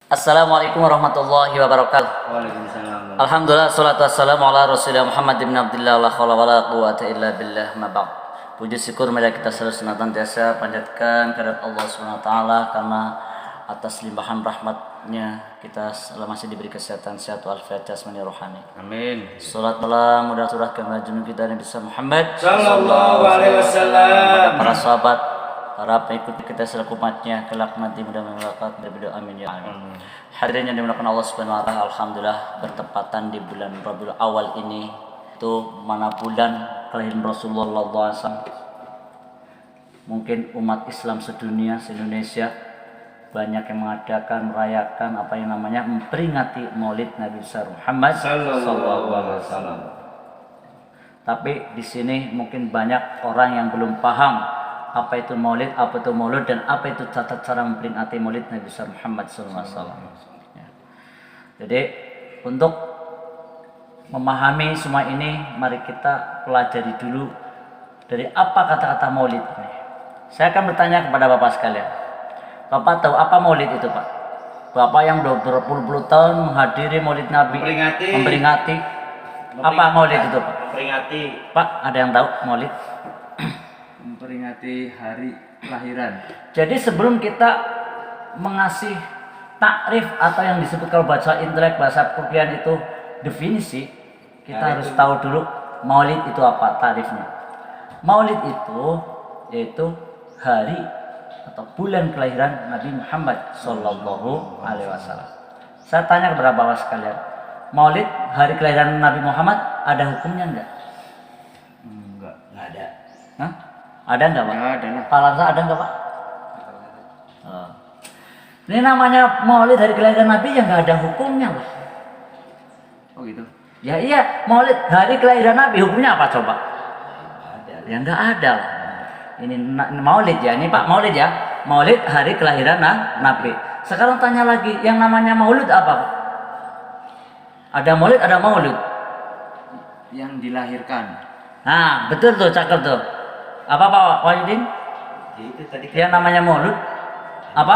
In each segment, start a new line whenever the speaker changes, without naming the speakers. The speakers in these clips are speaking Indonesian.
Assalamualaikum warahmatullahi wabarakatuh.
Waalaikumsalam.
Alhamdulillah, salatu wassalamu ala Rasulillah Muhammad ibn Abdillah, la khawla wa la quwwata illa billah, ma ba'd. Puji syukur marilah kita selalu senantiasa panjatkan kehadirat Allah Subhanahu wa taala, karena atas limpahan rahmatnya kita selalu masih diberi kesehatan, sehat walafiat jasmani rohani.
Amin.
Salat malam mudah turahkan junjungan kita Nabi Muhammad
Sallallahu alaihi wasallam.
para sahabat, para pengikut kita selaku umatnya kelak nanti mudah-mudahan berdoa amin ya Allah. Hadirin yang dimuliakan Allah Subhanahu wa taala, alhamdulillah bertepatan di bulan Rabiul Awal ini, itu mana bulan kelahiran Rasulullah SAW. Mungkin umat Islam sedunia, se-Indonesia banyak yang mengadakan, merayakan apa yang namanya memperingati Maulid Nabi besar Muhammad sallallahu alaihi wasallam. Tapi di sini mungkin banyak orang yang belum paham apa itu Maulid, apa itu Maulud, dan apa itu tata cara memperingati Maulid Nabi besar Muhammad sallallahu alaihi wasallam. Jadi untuk memahami semua ini, mari kita pelajari dulu dari apa kata-kata Maulid ini. Saya akan bertanya kepada Bapak sekalian. Bapak tahu apa Maulid itu, Pak? Bapak yang berpuluh-puluh tahun menghadiri Maulid Nabi, memperingati. Apa Maulid itu, Pak?
Memperingati.
Pak, ada yang tahu Maulid?
Memperingati hari kelahiran.
Jadi sebelum kita mengasih takrif atau yang disebut kalau bahasa intelek, bahasa Quran itu definisi, kita harus tahu dulu Maulid itu apa tarifnya. Maulid itu yaitu hari atau bulan kelahiran Nabi Muhammad Sallallahu Alaihi Wasallam. Saya tanya kepada bapak sekalian, Maulid hari kelahiran Nabi Muhammad ada hukumnya enggak?
Enggak ada.
Hah? Ada enggak, Pak?
Enggak ada lah.
Pak Lansa ada enggak, Pak? Oh. Ini namanya Maulid hari kelahiran Nabi yang enggak ada hukumnya, Pak.
Oh gitu.
Ya iya, Maulid hari kelahiran Nabi hukumnya apa coba?
Ada.
Ya enggak ada. Ini Maulid ya, ini Pak Maulid ya. Maulid hari kelahiran Nabi. Sekarang tanya lagi, yang namanya Maulud apa, Pak? Ada Maulid, ada Maulud.
Yang dilahirkan.
Nah, betul tuh, cakep tuh. Apa Pak Wahidin?
Itu tadi
Yang namanya Maulud apa?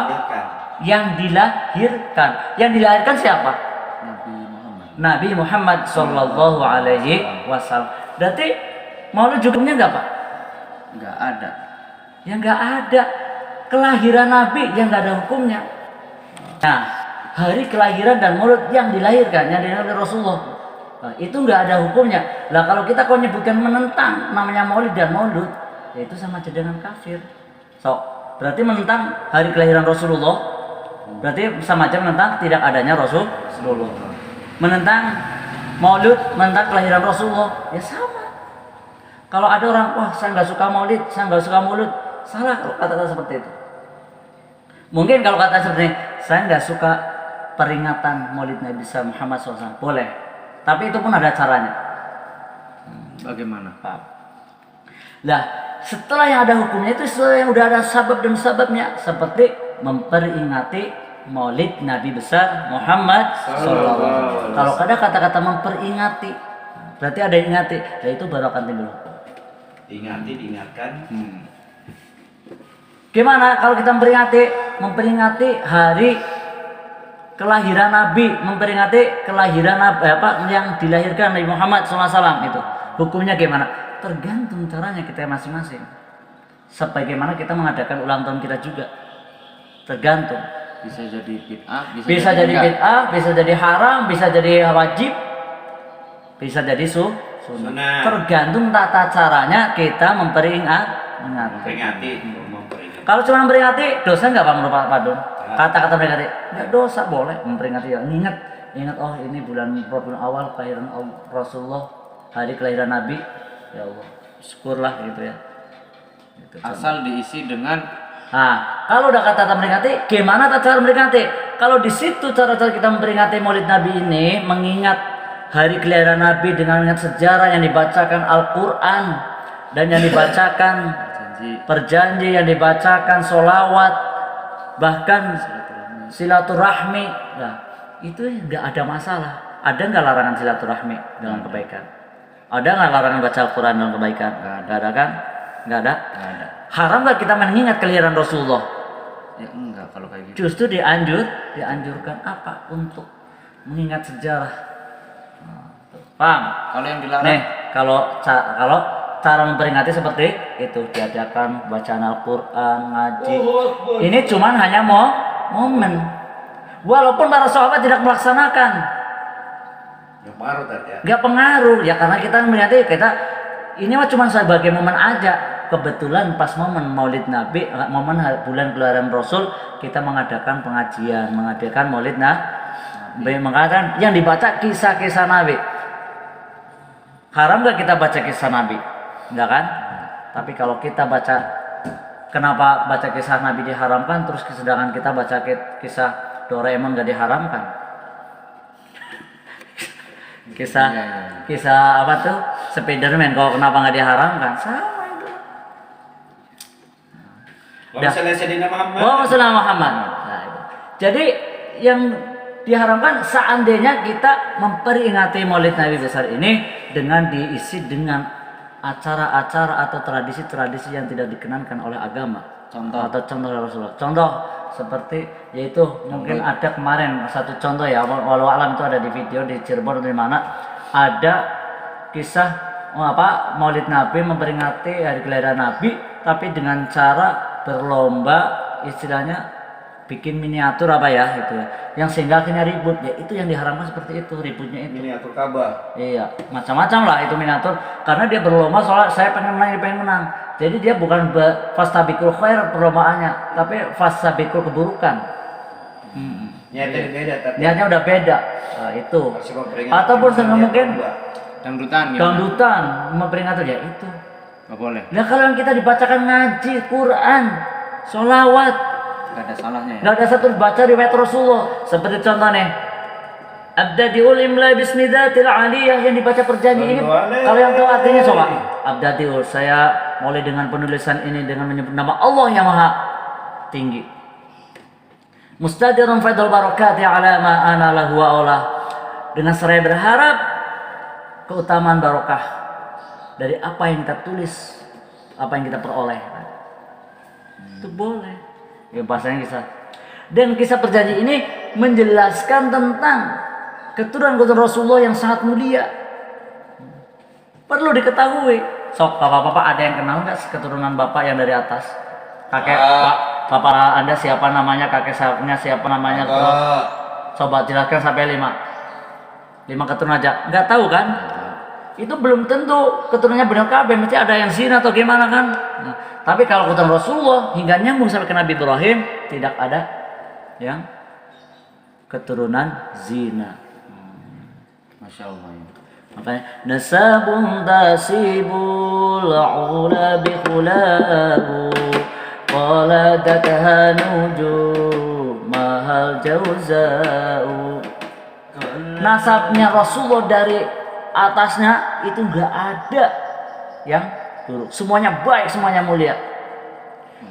Yang dilahirkan. Yang dilahirkan siapa?
Nabi Muhammad.
Nabi Muhammad Sallallahu Alaihi Wasallam. Berarti Maulud hukumnya enggak, Pak?
Enggak ada.
Yang enggak ada. Kelahiran Nabi yang enggak ada hukumnya. Nah, hari kelahiran dan Maulud yang dilahirkan oleh Rasulullah, nah, itu enggak ada hukumnya. Lah kalau kita kau nyebutkan menentang namanya Maulid dan Maulud, ya itu sama aja dengan kafir. So, berarti menentang hari kelahiran Rasulullah, berarti sama aja menentang tidak adanya Rasulullah. Menentang Maulud, menentang kelahiran Rasulullah, ya sama. Kalau ada orang, wah saya nggak suka Maulid, saya nggak suka Maulud, salah kalau kata-kata seperti itu. Mungkin kalau kata seperti ini, saya nggak suka peringatan Maulid Nabi Muhammad SAW, boleh. Tapi itu pun ada caranya.
Bagaimana?
Pak. Lah, setelah yang ada hukumnya itu, setelah yang udah ada sabab dan sababnya, seperti memperingati Maulid Nabi besar Muhammad SAW. Kalau ada kata-kata memperingati, berarti ada yang ingati. Nah itu baru akan timbul.
Diingatkan.
Gimana kalau kita memperingati hari kelahiran Nabi, memperingati kelahiran Nabi apa yang dilahirkan Nabi Muhammad SAW itu hukumnya gimana? Tergantung caranya kita masing-masing. Sebagaimana kita mengadakan ulang tahun kita juga, tergantung.
Bisa jadi bid'ah,
Bisa jadi bid'ah, bisa jadi haram, bisa jadi wajib, bisa jadi sunnah. Tergantung tata caranya kita memperingati. Kalau cuma memperingati, dosa nggak Pak menurut Pak Dun? Kata-kata memperingati, nggak dosa, boleh memperingati ya. Ingat, oh ini bulan Rabiul Awal kelahiran Rasulullah, hari kelahiran Nabi, ya Allah, syukurlah gitu ya. Gitu,
asal diisi dengan.
Nah, kalau udah kata-kata memperingati, gimana cara memperingati? Kalau di situ cara-cara kita memperingati Maulid Nabi ini, mengingat hari kelahiran Nabi dengan mengingat sejarah yang dibacakan Al-Quran dan yang dibacakan perjanji, yang dibacakan solawat, bahkan silaturahmi, nah itu nggak ada masalah. Ada nggak larangan silaturahmi dengan kebaikan? Ada nggak larangan baca Al-Quran dengan kebaikan? Nggak ada kan? Nggak ada. Haram nggak kita mengingat kelahiran Rasulullah?
Ya enggak kalau kayak gitu.
Justru dianjurkan apa? Untuk mengingat sejarah. Paham?
Kalau yang dilarang
Nih, kalau cara memperingati seperti itu, diadakan bacaan Al-Qur'an, ngaji. Ini cuman hanya momen. Walaupun para sahabat tidak melaksanakan.
yang pengaruh tadi ya.
Nggak pengaruh ya, karena kita melihat ini mah cuma sebagai momen aja. Kebetulan pas momen Maulid Nabi, momen bulan kelahiran Rasul, kita mengadakan pengajian, mengadakan Maulid Nabi, mengadakan yang dibaca kisah-kisah Nabi. Haram nggak kita baca kisah Nabi? Enggak kan? Tapi kalau kita baca, kenapa baca kisah Nabi diharamkan, terus sedangkan kita baca kisah Doraemon nggak diharamkan? Kisah apa tuh? Spiderman, kalau kenapa nggak diharamkan? Sama itu. Muhammad. Nah, itu. Jadi yang diharapkan seandainya kita memperingati Maulid Nabi besar ini dengan diisi dengan acara-acara atau tradisi-tradisi yang tidak dikenankan oleh agama. Contoh Rasulullah. Contoh seperti yaitu mungkin ada kemarin satu contoh ya, walau alam itu ada di video di Cirebon di mana ada kisah Maulid Nabi memperingati hari kelahiran Nabi, tapi dengan cara berlomba, istilahnya bikin miniatur itu ya, yang sehingga akhirnya ribut ya, itu yang diharamkan seperti itu, ributnya itu
Miniatur Ka'bah.
iya, macam-macam lah itu miniatur, karena dia berlomba soal saya pengen menang, jadi dia bukan fastabikul khair perlombaannya, tapi fastabikul keburukan. Niatnya udah beda. Nah, itu ataupun mungkin dangdutan memperingati ya itu
Nggak boleh.
nah kalau yang kita dibacakan ngaji Quran, sholawat,
Nggak ada salahnya ya.
nggak ada satu baca riwayat Rasulullah. Seperti contoh nih, Abdadiul Imla Bismidatil Aliyah yang dibaca perjanjian ini. Kalau yang tahu artinya coba. Abdadiul, saya mulai dengan penulisan ini dengan menyebut nama Allah yang Maha Tinggi. Mustadirun faidul barakati ala ma ana lahu wa Allah. Dengan seraya berharap keutamaan barokah dari apa yang kita tulis, apa yang kita peroleh. Itu boleh. Ya bahasanya kisah. Dan kisah perjanjian ini menjelaskan tentang keturunan Rasulullah yang sangat mulia. Perlu diketahui. Sok bapak-bapak ada yang kenal nggak keturunan bapak yang dari atas? Kakek bapak Anda siapa namanya, kakek sayapnya siapa namanya, terus coba jelaskan sampai 5 keturunan aja. Nggak tahu kan? Itu belum tentu keturunannya benar kabeh, mesti ada yang zina atau gimana kan. Nah, tapi kalau keturunan Rasulullah hingga nyambung sampai ke Nabi Ibrahim, tidak ada yang keturunan zina.
Masya Allah ya.
Makanya nasabun tasibul ula bi khulabu qaladatha mahal jauzau. Nasabnya Rasulullah dari atasnya itu enggak ada yang buruk, semuanya baik, semuanya mulia,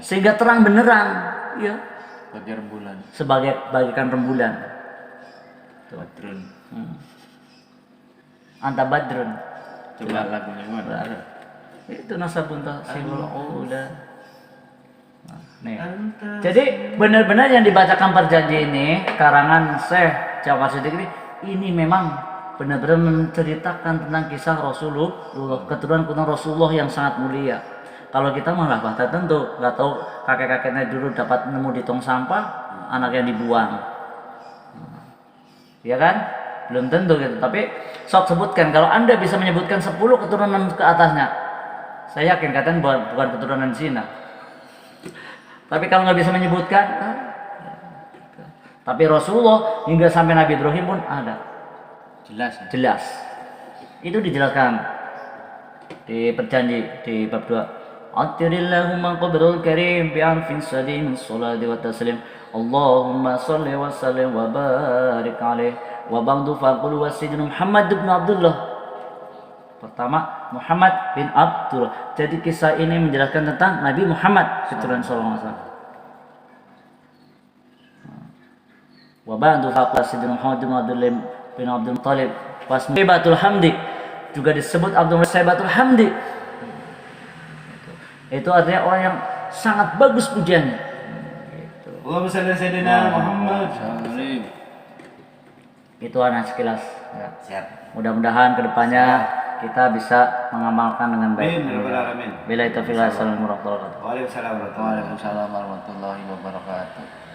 sehingga terang benerang ya,
Bagai rembulan.
sebagai bagikan rembulan.
Badrun.
Anta badrun.
Coba lagunya mana?
Itu nasabun tasibul ula. Nih. Jadi benar-benar yang dibacakan perjanjian ini karangan Syekh Ja'far Shadiq ini memang benar-benar menceritakan tentang kisah Rasulullah, keturunan Rasulullah yang sangat mulia. Kalau kita malah bahkan tentu nggak tahu kakek-kakeknya dulu dapat nemu di tong sampah, anak yang dibuang, ya kan? Belum tentu gitu. Tapi sok sebutkan, kalau Anda bisa menyebutkan 10 keturunan ke atasnya, saya yakin katanya bukan keturunan zina. Tapi kalau nggak bisa menyebutkan, tapi Rasulullah hingga sampai Nabi Ibrahim pun ada. Jelas. Itu dijelaskan di perjanji di bab 2. Atirillahumma qabrul karim bi'anfin salim salati wa taslim. Allahumma salli wa sallim wa barik alaih. Wa ba'du faqul wasidina Muhammad bin Abdullah. Pertama Muhammad bin Abdullah. Jadi kisah ini menjelaskan tentang Nabi Muhammad sallallahu alaihi wasallam. Wa ba'du faqul wasidina Muhammad bin Abdullah bin Abdul Muttalib. Saibatul Hamdi juga disebut Abdul Saibatul Hamdi. Itu artinya orang yang sangat bagus pujiannya. Gitu.
Allahumma salli ala sayyidina Muhammad.
Salim.
Itu anak sekilas. Ya.
Siap.
Mudah-mudahan kedepannya kita bisa mengamalkan dengan baik.
Amin ya rabbal alamin.
Bila itu filah. Assalamualaikum warahmatullahi wabarakatuh.
Waalaikumsalam warahmatullahi wabarakatuh.
Waalaikumsalam warahmatullahi wabarakatuh.